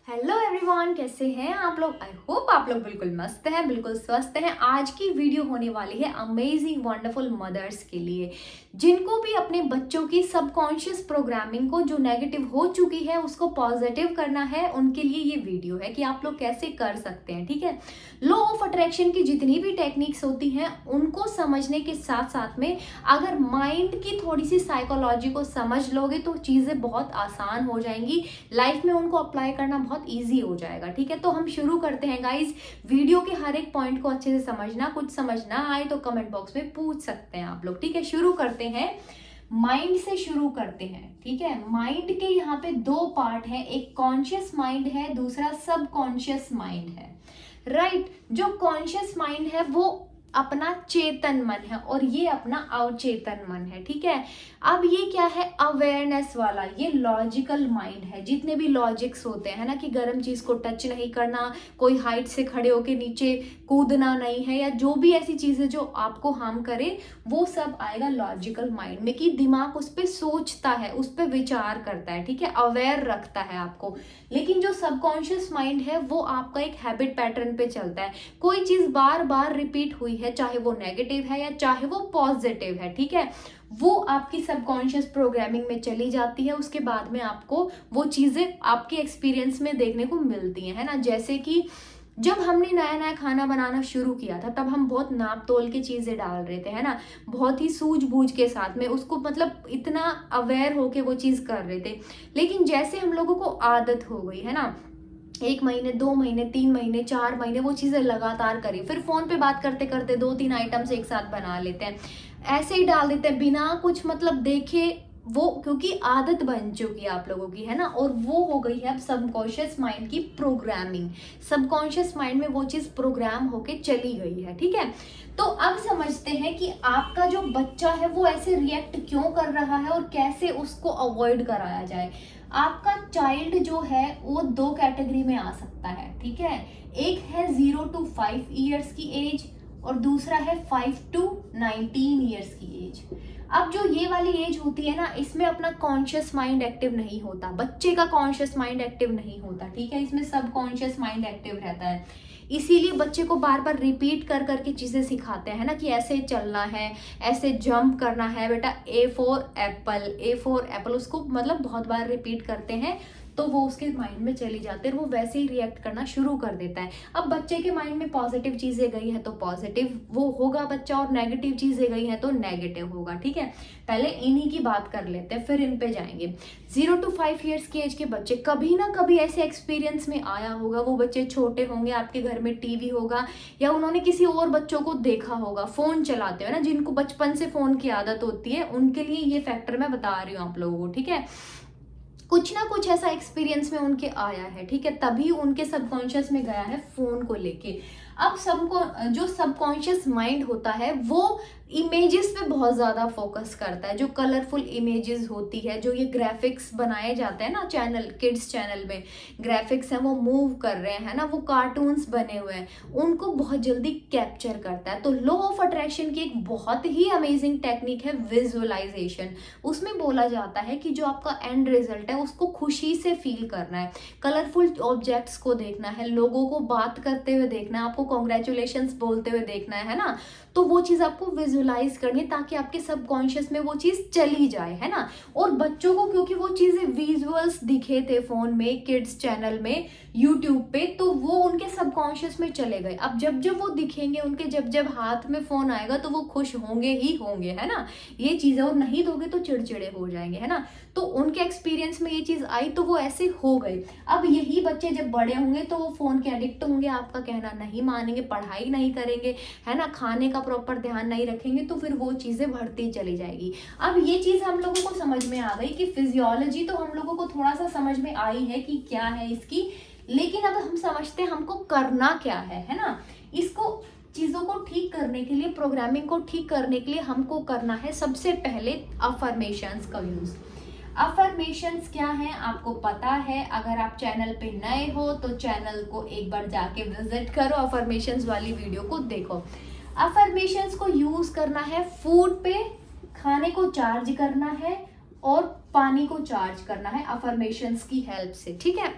Hello everyone, कैसे हैं आप लोग। आई होप आप लोग बिल्कुल मस्त हैं, बिल्कुल स्वस्थ हैं। आज की वीडियो होने वाली है अमेजिंग वंडरफुल मदर्स के लिए, जिनको भी अपने बच्चों की सबकॉन्शियस प्रोग्रामिंग को जो नेगेटिव हो चुकी है उसको पॉजिटिव करना है। उनके लिए ये वीडियो है कि आप लोग कैसे कर सकते हैं। ठीक है, लॉ ऑफ अट्रैक्शन की जितनी भी टेक्निक्स होती हैं उनको समझने के साथ साथ में अगर माइंड की थोड़ी सी साइकोलॉजी को समझ लोगे तो चीज़ें बहुत आसान हो जाएंगी, लाइफ में उनको अप्लाई करना बहुत ईजी हो जाएगा। ठीक है, तो हम शुरू करते हैं गाइज। वीडियो के हर एक पॉइंट को अच्छे से समझना, कुछ समझ ना आए तो कमेंट बॉक्स में पूछ सकते हैं आप लोग। ठीक है, शुरू करते हैं, माइंड से शुरू करते हैं। ठीक है, माइंड के यहाँ पे दो पार्ट हैं, एक कॉन्शियस माइंड है, दूसरा सब कॉन्शियस माइंड है। राइट, जो कॉन्शियस माइंड है वो अपना चेतन मन है और ये अपना अवचेतन मन है। ठीक है, अब ये क्या है, अवेयरनेस वाला, ये लॉजिकल माइंड है। जितने भी लॉजिक्स होते हैं ना कि गर्म चीज को टच नहीं करना, कोई हाइट से खड़े होके नीचे कूदना नहीं है, या जो भी ऐसी चीजें जो आपको हार्म करे, वो सब आएगा लॉजिकल माइंड में। कि दिमाग उस पर सोचता है, उस पर विचार करता है। ठीक है, अवेयर रखता है आपको। लेकिन जो सबकॉन्शियस माइंड है वो आपका एक हैबिट पैटर्न पे चलता है। कोई चीज बार बार रिपीट हुई है, चाहे वो नेगेटिव है या चाहे वो पॉजिटिव है, ठीक है, वो आपकी सबकॉन्शियस प्रोग्रामिंग में चली जाती है। उसके बाद में आपको वो चीजें आपके एक्सपीरियंस में देखने को मिलती है ना। जैसे कि जब हमने नया नया खाना बनाना शुरू किया था तब हम बहुत नाप तोल के चीजें डाल रहे थे, है ना, बहुत ही सूझबूझ के साथ में उसको, मतलब इतना अवेयर होके वो चीज कर रहे थे। लेकिन जैसे हम लोगों को आदत हो गई है ना, 1 महीने 2 महीने 3 महीने 4 महीने वो चीजें लगातार करी, फिर फोन पे बात करते करते 2-3 आइटम्स एक साथ बना लेते हैं, ऐसे ही डाल देते हैं बिना कुछ मतलब देखे, वो क्योंकि आदत बन चुकी है आप लोगों की, है ना। और वो हो गई है अब सबकॉन्शियस माइंड की प्रोग्रामिंग। सबकॉन्शियस माइंड में वो चीज प्रोग्राम होके चली गई है। ठीक है, तो अब समझते हैं कि आपका जो बच्चा है वो ऐसे रिएक्ट क्यों कर रहा है और कैसे उसको अवॉइड कराया जाए। आपका चाइल्ड जो है वो दो कैटेगरी में आ सकता है। ठीक है, एक है 0 to 5 years की एज और दूसरा है 5 to 19 years की एज। अब जो ये वाली एज होती है ना, इसमें अपना कॉन्शियस माइंड एक्टिव नहीं होता, बच्चे का कॉन्शियस माइंड एक्टिव नहीं होता। ठीक है, इसमें सब कॉन्शियस माइंड एक्टिव रहता है। इसीलिए बच्चे को बार बार रिपीट कर करके चीजें सिखाते हैं ना, कि ऐसे चलना है, ऐसे जंप करना है बेटा, A for Apple, A for Apple, उसको मतलब बहुत बार रिपीट करते हैं तो वो उसके माइंड में चली जाती है और वो वैसे ही रिएक्ट करना शुरू कर देता है। अब बच्चे के माइंड में पॉजिटिव चीजें गई है तो पॉजिटिव वो होगा बच्चा, और नेगेटिव चीजें गई है तो नेगेटिव होगा। ठीक है, पहले इन्हीं की बात कर लेते हैं फिर इन पे जाएंगे। 0 to 5 years की एज के बच्चे, कभी ना कभी ऐसे एक्सपीरियंस में आया होगा, वो बच्चे छोटे होंगे, आपके घर में टीवी होगा या उन्होंने किसी और बच्चों को देखा होगा फोन चलाते हो ना, जिनको बचपन से फोन की आदत होती है, उनके लिए ये फैक्टर मैं बता रही हूँ आप लोगों को। ठीक है, कुछ ना कुछ ऐसा एक्सपीरियंस में उनके आया है। ठीक है, तभी उनके सबकॉन्शियस में गया है फोन को लेके। अब सबको, जो सबकॉन्शियस माइंड होता है वो इमेजेस पे बहुत ज्यादा फोकस करता है। जो कलरफुल इमेजेस होती है, जो ये ग्राफिक्स बनाए जाते हैं ना चैनल, किड्स चैनल में ग्राफिक्स है वो मूव कर रहे हैं ना, वो कार्टून्स बने हुए हैं, उनको बहुत जल्दी कैप्चर करता है। तो लॉ ऑफ अट्रैक्शन की एक बहुत ही अमेजिंग टेक्निक है विजुअलाइजेशन। उसमें बोला जाता है कि जो आपका एंड रिजल्ट है उसको खुशी से फील करना है, कलरफुल ऑब्जेक्ट्स को देखना है, लोगों को बात करते हुए देखना है, आपको कॉन्ग्रेचुलेशंस बोलते हुए देखना है ना। तो वो चीज आपको विजुअलाइज करनी है ताकि आपके सबकॉन्शियस में वो चीज चली जाए, है ना। और बच्चों को क्योंकि वो चीजें विजुअल्स दिखे थे फोन में, किड्स चैनल में, यूट्यूब पे, तो वो उनके सबकॉन्शियस में चले गए। अब जब जब वो दिखेंगे उनके, जब जब हाथ में फोन आएगा तो वो खुश होंगे ही होंगे, है ना। ये चीज है, और नहीं दोगे तो चिड़चिड़े हो जाएंगे, है ना। तो उनके एक्सपीरियंस में ये चीज आई तो वो ऐसे हो गई। अब यही बच्चे जब बड़े होंगे तो वो फोन के एडिक्ट होंगे, आपका कहना नहीं मानेंगे, पढ़ाई नहीं करेंगे, है ना, खाने का प्रॉपर ध्यान नहीं रखेंगे, तो फिर वो चीजें बढ़ती चली जाएगी। अब ये चीज हम लोगों को समझ में आ गई कि फिजियोलॉजी तो हम लोगों को थोड़ा सा समझ में आई है कि क्या है इसकी, लेकिन अब हम समझते हैं हमको करना क्या है ना। इसको, चीजों को ठीक करने के लिए, प्रोग्रामिंग को ठीक करने के लिए हमको करना है सबसे पहले अफर्मेशंस का यूज। अफर्मेशंस क्या है आपको पता है, अगर आप चैनल पे नए हो तो चैनल को एक बार जाके विजिट करो, अफर्मेशंस वाली वीडियो को देखो। अफर्मेशंस को यूज करना है फूड पे, खाने को चार्ज करना है और पानी को चार्ज करना है अफर्मेशंस की हेल्प से। ठीक है,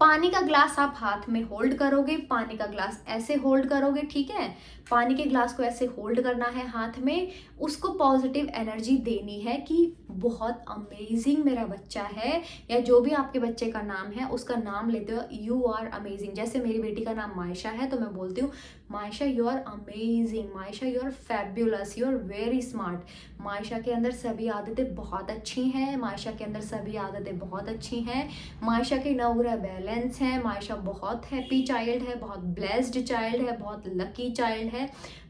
पानी का ग्लास आप हाथ में होल्ड करोगे, पानी का ग्लास ऐसे होल्ड करोगे, ठीक है। पानी के ग्लास को ऐसे होल्ड करना है हाथ में, उसको पॉजिटिव एनर्जी देनी है कि बहुत अमेजिंग मेरा बच्चा है, या जो भी आपके बच्चे का नाम है उसका नाम लेते हो, यू आर अमेजिंग। जैसे मेरी बेटी का नाम मायशा है तो मैं बोलती हूँ Maysha you are amazing, Maysha you are fabulous, you are very smart. Maysha के अंदर सभी आदतें बहुत अच्छी हैं, मायशा के अंदर सभी आदतें बहुत अच्छी हैं, मायशा के नवग्रह बैलेंस हैं, मायशा बहुत हैप्पी चाइल्ड है, बहुत ब्लेस्ड चाइल्ड है, बहुत लकी चाइल्ड है।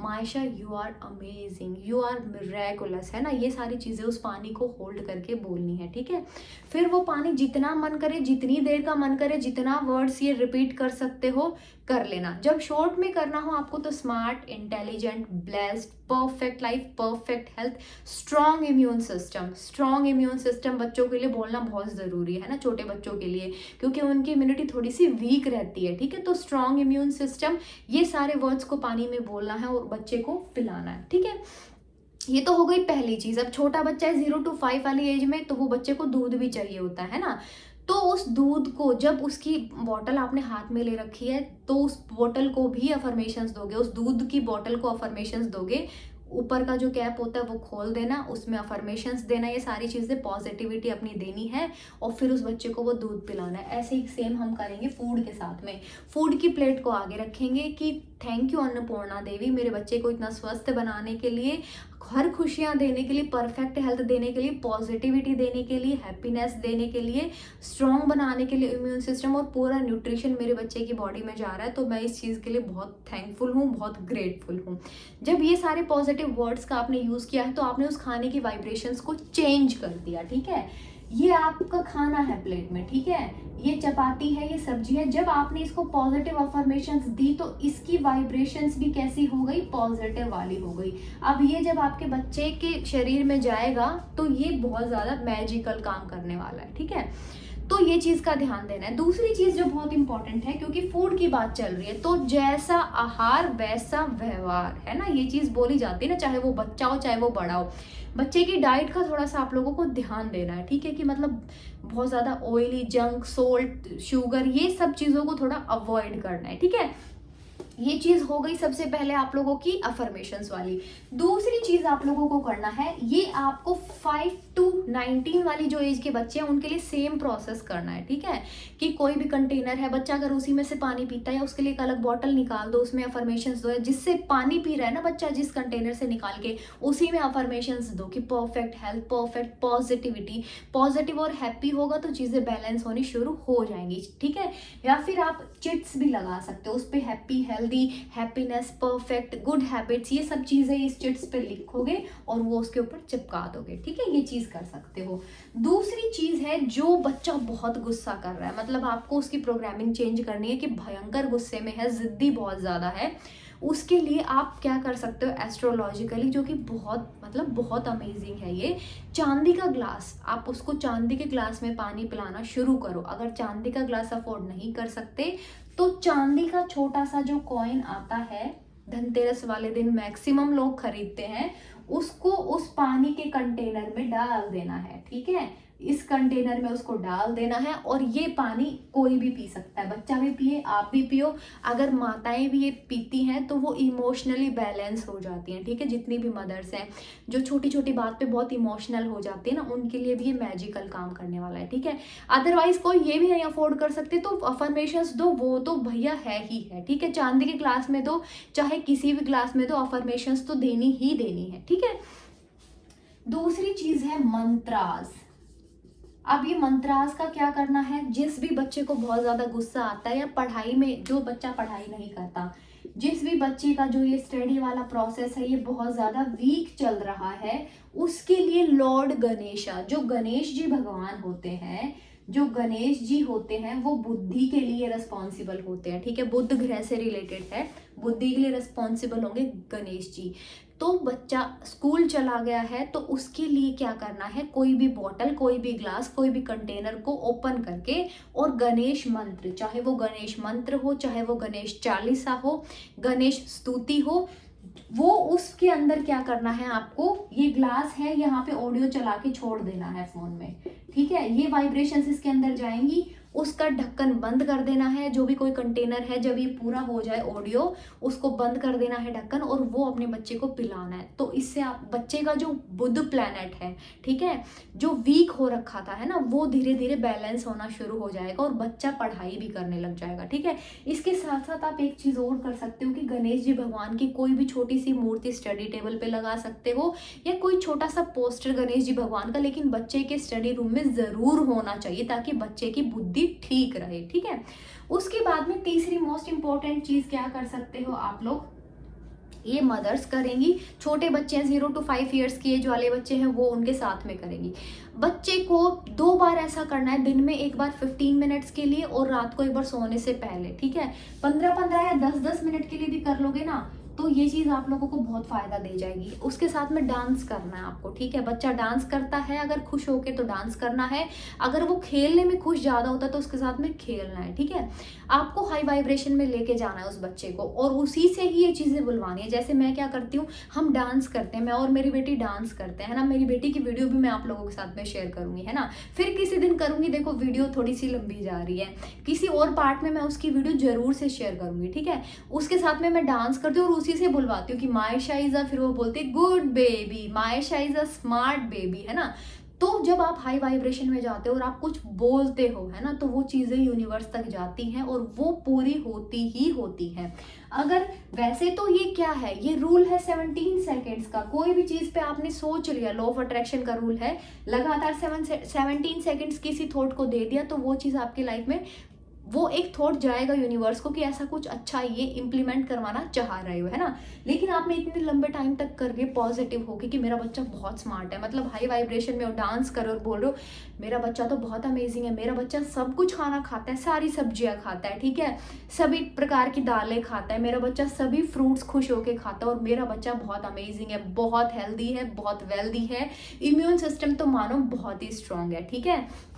Maysha you are amazing, you are miraculous, है ना। ये सारी चीज़ें उस पानी को होल्ड करके बोलनी है, ठीक है। फिर वो पानी जितना मन करे, जितनी देर का मन करे, जितना वर्ड्स ये रिपीट कर सकते हो कर लेना। जब शॉर्ट में करना हो आपको तो smart, intelligent, blessed, perfect life, perfect health, strong immune system. Strong immune system बच्चों के लिए बोलना बहुत ज़रूरी है ना, छोटे बच्चों के लिए, क्योंकि उनकी इम्यूनिटी थोड़ी सी वीक रहती है, ठीक है। तो स्ट्रॉन्ग इम्यून सिस्टम, ये सारे वर्ड्स को पानी में बोलना है और बच्चे को पिलाना है, ठीक है। ये तो हो गई पहली चीज। अब छोटा बच्चा है 0 to 5 वाली एज में, तो वो बच्चे को दूध भी चाहिए होता है ना। तो उस दूध को, जब उसकी बॉटल आपने हाथ में ले रखी है तो उस बॉटल को भी अफर्मेशंस दोगे, उस दूध की बॉटल को अफर्मेशंस दोगे। ऊपर का जो कैप होता है वो खोल देना, उसमें अफर्मेशंस देना, ये सारी चीज़ें पॉजिटिविटी अपनी देनी है और फिर उस बच्चे को वो दूध पिलाना है। ऐसे ही सेम हम करेंगे फूड के साथ में। फूड की प्लेट को आगे रखेंगे कि थैंक यू अन्नपूर्णा देवी, मेरे बच्चे को इतना स्वस्थ बनाने के लिए, हर खुशियाँ देने के लिए, परफेक्ट हेल्थ देने के लिए, पॉजिटिविटी देने के लिए, हैप्पीनेस देने के लिए, स्ट्रॉन्ग बनाने के लिए इम्यून सिस्टम, और पूरा न्यूट्रिशन मेरे बच्चे की बॉडी में जा रहा है। तो मैं इस चीज़ के लिए बहुत थैंकफुल हूँ, बहुत ग्रेटफुल हूँ। जब ये सारे पॉजिटिव वर्ड्स का आपने यूज़ किया है तो आपने उस खाने की वाइब्रेशंस को चेंज कर दिया, ठीक है। ये आपका खाना है प्लेट में, ठीक है, ये चपाती है, ये सब्जी है। जब आपने इसको पॉजिटिव अफर्मेशंस दी तो इसकी वाइब्रेशंस भी कैसी हो गई, पॉजिटिव वाली हो गई। अब ये जब आपके बच्चे के शरीर में जाएगा तो ये बहुत ज्यादा मैजिकल काम करने वाला है, ठीक है। तो ये चीज का ध्यान देना है। दूसरी चीज जो बहुत इंपॉर्टेंट है, क्योंकि फूड की बात चल रही है, तो जैसा आहार वैसा व्यवहार, है ना, ये चीज बोली जाती है ना, चाहे वो बच्चा हो चाहे वो बड़ा हो। बच्चे की डाइट का थोड़ा सा आप लोगों को ध्यान देना है, ठीक है, कि मतलब बहुत ज्यादा ऑयली, जंक, सोल्ट, शुगर, ये सब चीजों को थोड़ा अवॉइड करना है, ठीक है। ये चीज हो गई सबसे पहले आप लोगों की अफर्मेशंस वाली। दूसरी चीज आप लोगों को करना है, ये आपको 5 to 19 वाली जो एज के बच्चे हैं उनके लिए सेम प्रोसेस करना है, ठीक है। कि कोई भी कंटेनर है, बच्चा अगर उसी में से पानी पीता है, उसके लिए एक अलग बॉटल निकाल दो, उसमें अफर्मेशंस दो, जिससे पानी पी रहा है ना बच्चा, जिस कंटेनर से निकाल के, उसी में अफर्मेशंस दो कि perfect health, perfect positivity. Positive और हैप्पी होगा तो चीजें बैलेंस होनी शुरू हो जाएंगी, ठीक है। या फिर आप चिट्स भी लगा सकते हो, उस पर happy, healthy, happiness, perfect, good habits, ये सब चीजें इस चिट्स पे लिखोगे और वो उसके ऊपर चिपका दोगे, ठीक है। ये चीज कर सकते हो। दूसरी चीज है, जो बच्चा बहुत गुस्सा कर रहा है, मतलब आपको उसकी प्रोग्रामिंग चेंज करनी है कि भयंकर गुस्से में है, जिद्दी बहुत ज्यादा है, उसके लिए आप क्या कर सकते हो एस्ट्रोलॉजिकली, जो कि बहुत मतलब बहुत अमेजिंग है। ये चांदी का ग्लास, आप उसको चांदी के ग्लास में पानी पिलाना शुरू करो। अगर चांदी का ग्लास अफोर्ड नहीं कर सकते तो चांदी का छोटा सा जो कॉइन आता है, धनतेरस वाले दिन मैक्सिमम लोग खरीदते हैं, उसको उस पानी के कंटेनर में डाल देना है, ठीक है। इस कंटेनर में उसको डाल देना है और ये पानी कोई भी पी सकता है, बच्चा भी पिए, आप भी पियो। अगर माताएं भी ये पीती हैं तो वो इमोशनली बैलेंस हो जाती हैं, ठीक है। जितनी भी मदर्स हैं जो छोटी छोटी बात पे बहुत इमोशनल हो जाती है ना, उनके लिए भी ये मैजिकल काम करने वाला है, ठीक है। अदरवाइज कोई ये भी नहीं अफोर्ड कर सकते तो अफर्मेशंस दो, वो तो भैया है ही है, ठीक है। चांदी के ग्लास में दो, चाहे किसी भी ग्लास में दो, अफर्मेशंस तो देनी ही देनी है, ठीक है। दूसरी चीज है मंत्रास। अब ये मंत्रास का क्या करना है, जिस भी बच्चे को बहुत ज्यादा गुस्सा आता है, या पढ़ाई में जो बच्चा पढ़ाई नहीं करता, जिस भी बच्चे का जो ये स्टडी वाला प्रोसेस है ये बहुत ज्यादा वीक चल रहा है, उसके लिए लॉर्ड गणेशा, जो गणेश जी भगवान होते हैं, जो गणेश जी होते हैं वो बुद्धि के लिए रिस्पॉन्सिबल होते हैं, ठीक है। बुध ग्रह से रिलेटेड है, बुद्धि के लिए रिस्पॉन्सिबल होंगे गणेश जी। तो बच्चा स्कूल चला गया है तो उसके लिए क्या करना है, कोई भी बॉटल, कोई भी ग्लास, कोई भी कंटेनर को ओपन करके और गणेश मंत्र, चाहे वो गणेश मंत्र हो, चाहे वो गणेश चालीसा हो, गणेश स्तुति हो, वो उसके अंदर क्या करना है आपको, ये ग्लास है यहाँ पे ऑडियो चला के छोड़ देना है फोन में, ठीक है। ये वाइब्रेशंस इसके अंदर जाएंगी उसका ढक्कन बंद कर देना है, जो भी कोई कंटेनर है, जब ये पूरा हो जाए ऑडियो उसको बंद कर देना है ढक्कन, और वो अपने बच्चे को पिलाना है। तो इससे आप बच्चे का जो बुध प्लैनेट है, ठीक है, जो वीक हो रखा था है ना, वो धीरे धीरे बैलेंस होना शुरू हो जाएगा और बच्चा पढ़ाई भी करने लग जाएगा, ठीक है। इसके साथ साथ आप एक चीज़ और कर सकते हो कि गणेश जी भगवान की कोई भी छोटी सी मूर्ति स्टडी टेबल पे लगा सकते हो, या कोई छोटा सा पोस्टर गणेश जी भगवान का, लेकिन बच्चे के स्टडी रूम में ज़रूर होना चाहिए ताकि बच्चे की बुद्धि ठीक रहे, ठीक है। उसके बाद में तीसरी मोस्ट इंपॉर्टेंट चीज़ क्या कर सकते हो आप लोग, ये मदर्स करेंगी, छोटे बच्चे हैं 0 to 5 ईयर्स की एज वाले बच्चे हैं वो उनके साथ में करेंगी। बच्चे को 2 बार ऐसा करना है, दिन में एक बार 15 मिनट्स के लिए और रात को एक बार सोने से पहले, ठीक है। 15-15 या 10-10 मिनट के लिए भी कर लोगे ना तो ये चीज़ आप लोगों को बहुत फ़ायदा दे जाएगी। उसके साथ में डांस करना है आपको, ठीक है। बच्चा डांस करता है अगर खुश होके तो डांस करना है, अगर वो खेलने में खुश ज़्यादा होता है तो उसके साथ में खेलना है, ठीक है। आपको हाई वाइब्रेशन में लेके जाना है उस बच्चे को और उसी से ही ये चीज़ें बुलवानी है। जैसे मैं क्या करती हूँ, हम डांस करते हैं, मैं और मेरी बेटी डांस करते हैं ना, मेरी बेटी की वीडियो भी मैं आप लोगों के साथ में शेयर करूँगी, है ना। फिर किसी दिन करूँगी, देखो वीडियो थोड़ी सी लंबी जा रही है, किसी और पार्ट में मैं उसकी वीडियो जरूर से शेयर करूँगी, ठीक है। उसके साथ में मैं डांस करती हूँ और उसी से बुलवाती हूँ कि मायशा इज अ, फिर वो बोलते good baby, Maysha is a smart baby, है ना। तो जब आप हाई वाइब्रेशन में जाते हो और आप कुछ बोलते हो, है ना, तो वो चीज़ें यूनिवर्स तक जाती हैं और वो पूरी होती ही होती हैं। अगर वैसे तो ये क्या है, ये रूल है 17 सेकेंड्स का। कोई भी चीज़ पे आपने सोच लिया, लॉ ऑफ अट्रैक्शन का रूल है, लगातार 17 सेकेंड्स किसी थॉट को दे दिया तो वो चीज़ आपकी लाइफ में, वो एक थॉट जाएगा यूनिवर्स को कि ऐसा कुछ अच्छा ये इम्प्लीमेंट करवाना चाह रहे हो, है ना। लेकिन आपने इतने लंबे टाइम तक करके पॉजिटिव होके कि मेरा बच्चा बहुत स्मार्ट है, मतलब हाई वाइब्रेशन में डांस करो और बोल रहे हो मेरा बच्चा तो बहुत अमेजिंग है, मेरा बच्चा सब कुछ खाना खाता है, सारी सब्जियां खाता है, ठीक है, सभी प्रकार की दालें खाता है, मेरा बच्चा सभी फ्रूट्स खुश होके खाता है और मेरा बच्चा बहुत अमेजिंग है, बहुत हेल्दी है, बहुत वेल्दी है, इम्यून सिस्टम तो मानो बहुत ही स्ट्रांग है, ठीक है।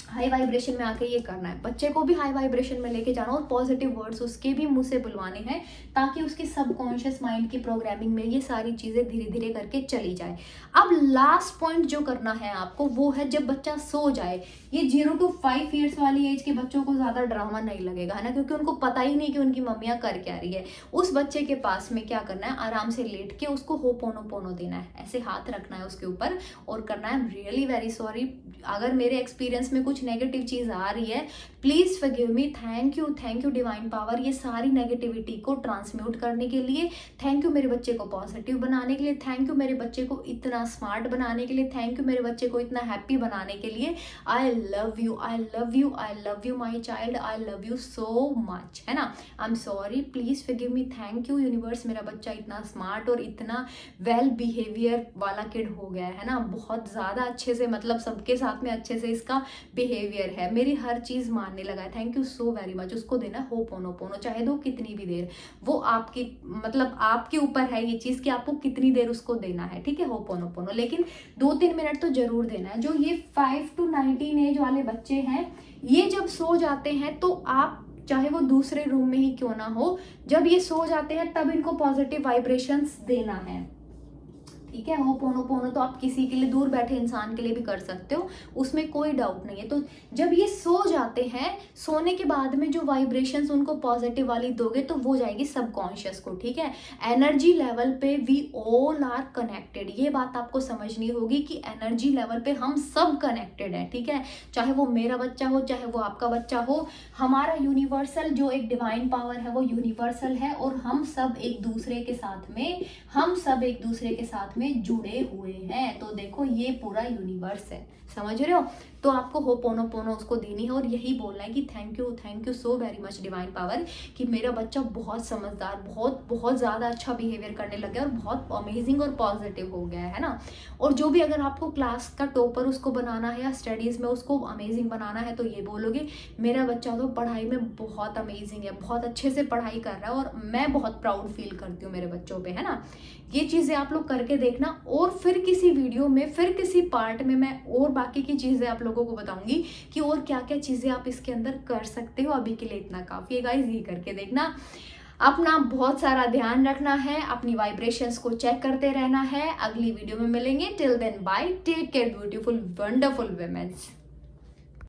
हाई वाइब्रेशन में आके ये करना है, बच्चे को भी हाई वाइब्रेशन में लेके जाना और पॉजिटिव वर्ड्स उसके भी मुंह से बुलवाने हैं ताकि उसके सबकॉन्शियस माइंड की प्रोग्रामिंग में ये सारी चीज़ें धीरे धीरे करके चली जाए। अब लास्ट पॉइंट जो करना है आपको वो है जब बच्चा सो जाए। ये 0 to 5 ईयर्स वाली एज के बच्चों को ज़्यादा ड्रामा नहीं लगेगा, है ना, क्योंकि उनको पता ही नहीं कि उनकी मम्मियाँ कर क्या रही है। उस बच्चे के पास में क्या करना है, आराम से लेट के उसको होपोनोपोनो देना है, ऐसे हाथ रखना है उसके ऊपर और करना है रियली वेरी सॉरी, अगर मेरे एक्सपीरियंस में कुछ नेगेटिव चीज़ आ रही है please forgive me, thank you divine power, ये सारी नेगेटिविटी को ट्रांसम्यूट करने के लिए, थैंक यू मेरे बच्चे को पॉजिटिव बनाने के लिए, थैंक यू मेरे बच्चे को इतना स्मार्ट बनाने के लिए, थैंक यू मेरे बच्चे को इतना हैप्पी बनाने के लिए। I love you, I love you, I love you my child, I love you so much, है ना। I am sorry, please forgive me, thank you universe, मेरा बच्चा इतना स्मार्ट और इतना वेल बिहेवियर वाला किड हो गया है ना, बहुत ज़्यादा अच्छे से, मतलब सबके साथ में अच्छे से इसका बिहेवियर है, मेरी हर चीज़ मानने लगा है, thank you so very much. उसको देना होपोनोपोनो, चाहे दो कितनी भी देर, वो आपकी, मतलब आपके ऊपर है ये चीज़ कि आपको कितनी देर उसको देना है, ठीक है, होपोनोपोनो, लेकिन 2-3 मिनट तो जरूर देना है। जो ये 5 to 19 एज वाले बच्चे हैं, ये जब सो जाते हैं तो आप चाहे वो दूसरे रूम में ही क्यों ना हो, जब ये सो जाते हैं तब इनको पॉजिटिव वाइब्रेशंस देना है, ठीक है। होपोनोपोनो तो आप किसी के लिए, दूर बैठे इंसान के लिए भी कर सकते हो, उसमें कोई डाउट नहीं है। तो जब ये सो जाते हैं, सोने के बाद में जो वाइब्रेशंस उनको पॉजिटिव वाली दोगे तो वो जाएगी सबकॉन्शियस को, ठीक है। एनर्जी लेवल पे वी ऑल आर कनेक्टेड, ये बात आपको समझनी होगी कि एनर्जी लेवल पे हम सब कनेक्टेड हैं, ठीक है। चाहे वो मेरा बच्चा हो, चाहे वो आपका बच्चा हो, हमारा यूनिवर्सल जो एक डिवाइन पावर है वो यूनिवर्सल है और हम सब एक दूसरे के साथ में, हम सब एक दूसरे के साथ में जुड़े हुए हैं। तो देखो ये पूरा यूनिवर्स है, समझ रहे हो। तो आपको होपोनोपोनो उसको देनी है और यही बोलना है कि thank you so very much divine power, कि मेरा बच्चा बहुत समझदार, बहुत ज़्यादा अच्छा बिहेवियर करने लग गया और बहुत अमेजिंग और पॉजिटिव हो गया है ना। और जो भी अगर आपको क्लास का टॉपर उसको बनाना है या स्टडीज़ में उसको अमेजिंग बनाना है तो ये बोलोगे मेरा बच्चा तो पढ़ाई में बहुत अमेजिंग है, बहुत अच्छे से पढ़ाई कर रहा है और मैं बहुत प्राउड फील करती हूँ मेरे बच्चों पे, है ना। ये चीज़ें आप लोग करके देखना और फिर किसी वीडियो में, फिर किसी पार्ट में मैं और बाकी की चीज़ें आप लोगों को बताऊंगी कि और क्या क्या चीज़ें आप इसके अंदर कर सकते हो। अभी के लिए इतना काफ़ी है गाइस, ये करके देखना। अपना बहुत सारा ध्यान रखना है, अपनी वाइब्रेशंस को चेक करते रहना है। अगली वीडियो में मिलेंगे, till then bye, take care beautiful wonderful women's.